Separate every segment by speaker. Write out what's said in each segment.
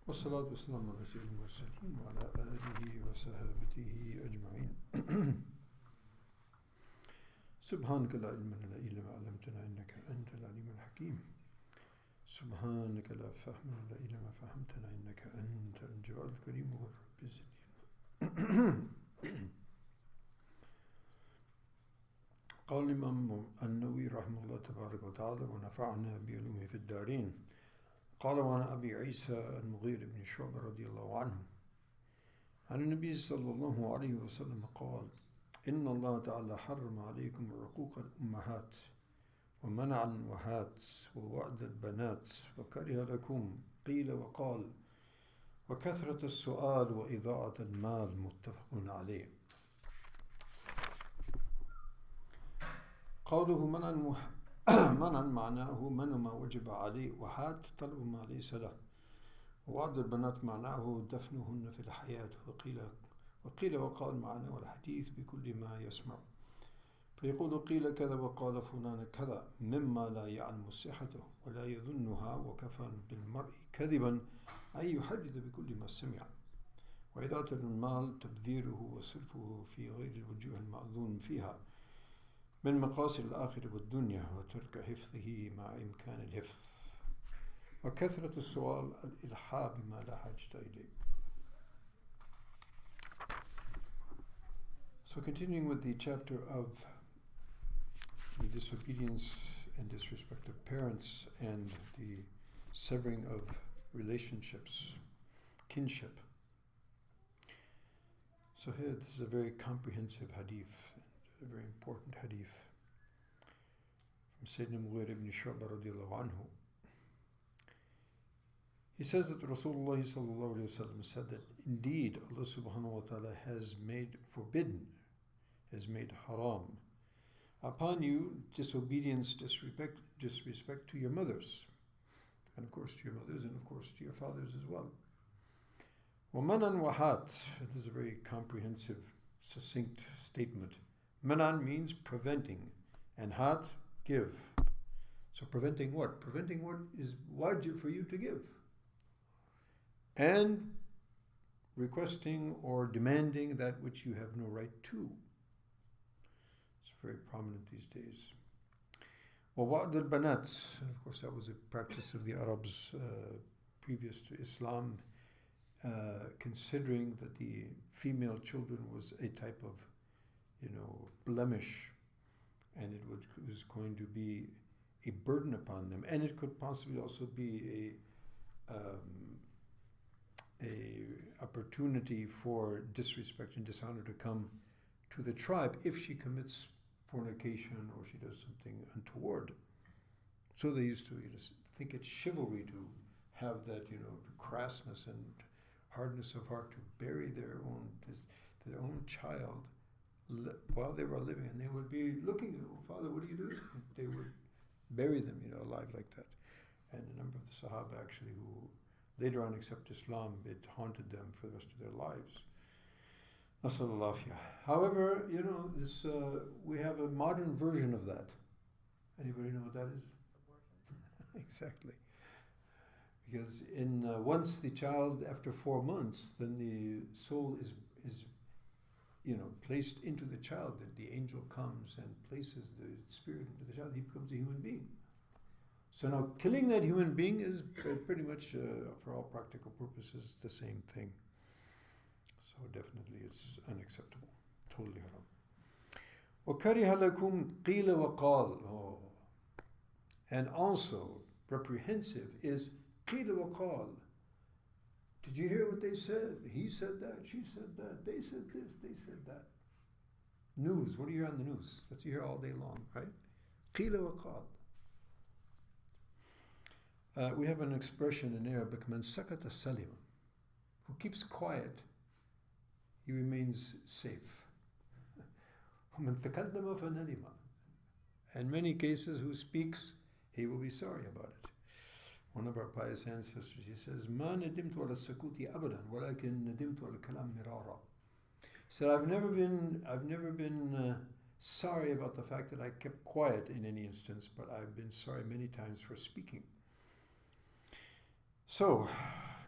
Speaker 1: والصلاة والسلام على سيد المرسلين وعلى آله وصحبه أجمعين. سبحانك لا علم لنا إلا ما علمتنا إنك أنت العليم الحكيم. سبحانك لا فهم لنا إلا ما فهمتنا إنك أنت الجواد الكريم ورب الزين. قال الإمام النووي رحمه الله تبارك وتعالى ونفعنا بعلومه في الدارين. قال وعن أبي عيسى المغيرة بن شعبة رضي الله عنه عن النبي صلى الله عليه وسلم قال إن الله تعالى حرم عليكم عقوق الأمهات ومنع الوهات ووعد البنات وكره لكم قيل وقال وكثرة السؤال وإضاعة المال. متفق عليه. قوله منعا معناه منع ما وجب عليه، وهات طلب ما ليس له، ووعد البنات معناه دفنهن في الحياة، وقيل وقال معناه الحديث بكل ما يسمع، فيقول قيل كذا وقال فلان كذا مما لا يعلم صحته ولا يظنها، وكفى بالمرء كذبا أن يحدث بكل ما سمع. وإضاعة المال تبذيره وصرفه في غير الوجوه المأذون فيها من مقاصد الآخرة والدنيا، وترك حفظه مع إمكان الحفظ. وكثرة السؤال الإلحاح بما لا حاجة إليه. So continuing with the chapter of the disobedience and disrespect of parents and the severing of relationships, kinship. So here this is a very comprehensive hadith, a very important hadith from Sayyidina Mughir ibn Shu'bah radiallahu anhu. He says that Rasulullah sallallahu alayhi wa sallam said that indeed Allah subhanahu wa ta'ala has made forbidden, has made haram upon you disobedience, disrespect to your mothers, and of course to your mothers, and of course to your fathers as well. وَمَنًا وَحَاتٍ. This is a very comprehensive, succinct statement. Manan means preventing, and hat, give. So preventing what? Preventing what is wajib for you to give. And requesting or demanding that which you have no right to. It's very prominent these days. وَوَعْدُ الْبَنَاتِ. And of course that was a practice of the Arabs previous to Islam, considering that the female children was a type of blemish, and it was going to be a burden upon them, and it could possibly also be a opportunity for disrespect and dishonor to come to the tribe if she commits fornication or she does something untoward. So they used to think it's chivalry to have that crassness and hardness of heart to bury their own child while they were living, and they would be looking at, Father, what do you do? And they would bury them, alive like that. And a number of the Sahaba actually who later on accept Islam, it haunted them for the rest of their lives. Nasallallahu afiyah. However, this we have a modern version of that. Anybody know what that is? Exactly. Because once the child, after 4 months, then the soul is placed into the child, that the angel comes and places the spirit into the child, he becomes a human being. So now killing that human being is pretty much, for all practical purposes, the same thing. So definitely it's unacceptable. Totally haram. وَكَرِهَ لَكُمْ قِيلَ وَقَالَ. And also reprehensive is قِيلَ وَقَالَ. Did you hear what they said? He said that, she said that, they said this, they said that. News, what do you hear on the news? That's what you hear all day long, right? قِيلَ وَقَالَ. We have an expression in Arabic, مَنْ سَكَتَ سَلِمَ. Who keeps quiet, he remains safe. وَمَنْ تَكَلَّمَ فَنَدِمَ. In many cases, who speaks, he will be sorry about it. One of our pious ancestors, he says, "Ma nadimtu ala sakuti abadan, walakin nadimtu ala kalam mirara." He said, I've never been sorry about the fact that I kept quiet in any instance, but I've been sorry many times for speaking. So,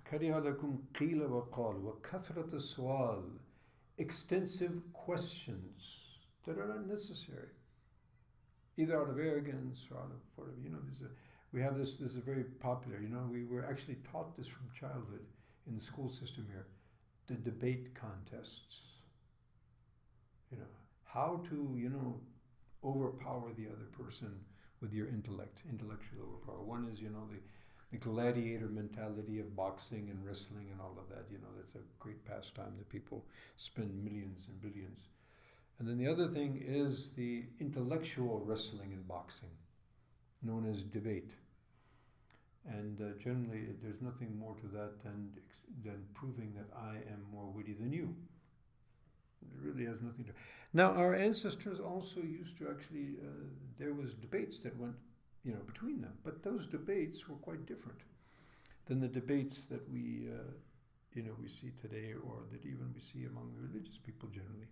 Speaker 1: كره لكم قيل وقال وكثرة السؤال, extensive questions that are not necessary, either out of arrogance or out of whatever. We have this is very popular. We were actually taught this from childhood in the school system here, the debate contests. How to overpower the other person with your intellectual overpower. One is the gladiator mentality of boxing and wrestling and all of that. That's a great pastime that people spend millions and billions. And then the other thing is the intellectual wrestling and boxing, known as debate. And generally, there's nothing more to that than proving that I am more witty than you. It really has nothing to. Now, our ancestors also used to actually. There was debates that went, between them, but those debates were quite different than the debates that we see today, or that even we see among the religious people generally.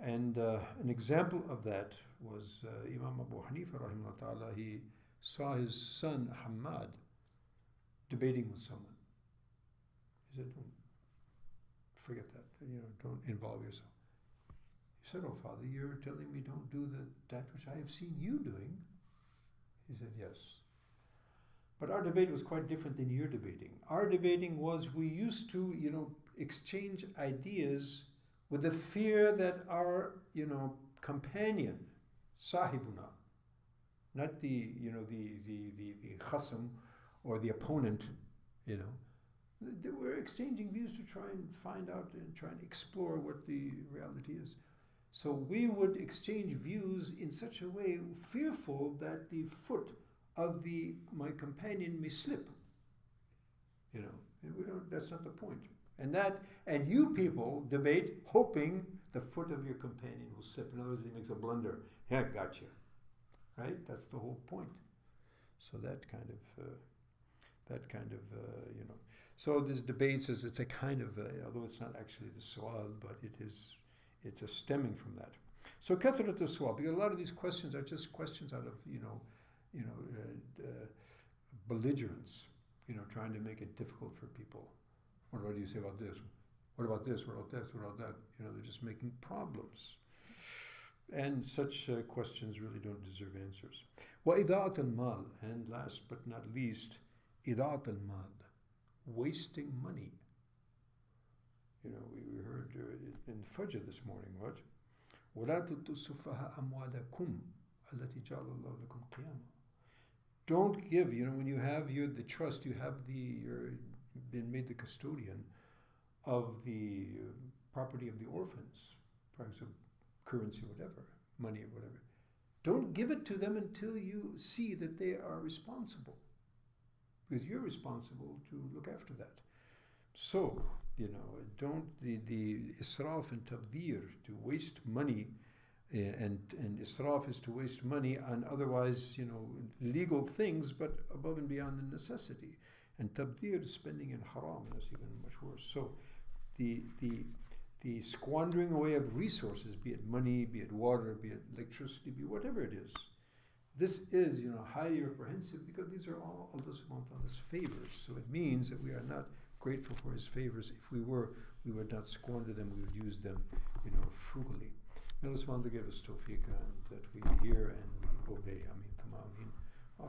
Speaker 1: And an example of that was Imam Abu Hanifa rahimahullah ta'ala. He saw his son Ahmad debating with someone. He said, "Don't forget that. Don't involve yourself." He said, "Oh, Father, you're telling me don't do that which I have seen you doing." He said, "Yes. But our debate was quite different than your debating. Our debating was we used to, exchange ideas with the fear that our, companion, sahibuna, not the khasam or the opponent, they were exchanging views to try and find out and try and explore what the reality is. So we would exchange views in such a way, fearful that the foot of my companion may slip. And that's not the point. And you people debate hoping the foot of your companion will slip. In other words, he makes a blunder. Yeah, gotcha. Right? That's the whole point. So that kind of, So this debates it's a kind of, although it's not actually the su'al, but it's a stemming from that. So kathrat as-su'al, because a lot of these questions are just questions out of, belligerence, trying to make it difficult for people. What do you say about this? What about this? What about this? What about that? They're just making problems. And such questions really don't deserve answers. وَإِذَاعَةَ الْمَالِ, and last but not least, إِذَاعَةَ الْمَالِ, wasting money. We heard in Fajr this morning, what? وَلَا تُؤْتُوا السُّفَهَاءَ أَمْوَالَكُمْ الَّتِي جَعَلَ اللَّهُ لَكُمْ قِيَامًا. Don't give, when you have the trust, you're been made the custodian of the property of the orphans, price of currency, whatever, money or whatever. Don't give it to them until you see that they are responsible, because you're responsible to look after that. So, don't the israf and tabdir, to waste money, and israf is to waste money on otherwise, legal things, but above and beyond the necessity. And tabdir is spending in haram, that's even much worse. So, the squandering away of resources, be it money, be it water, be it electricity, be whatever it is, this is, highly reprehensible, because these are all Allah subhanahu wa ta'ala's favors. So it means that we are not grateful for His favors. If we were, we would not squander them, we would use them, frugally. May Allah subhanahu wa ta'ala give us tawfiq, and that we hear and we obey. Ameen.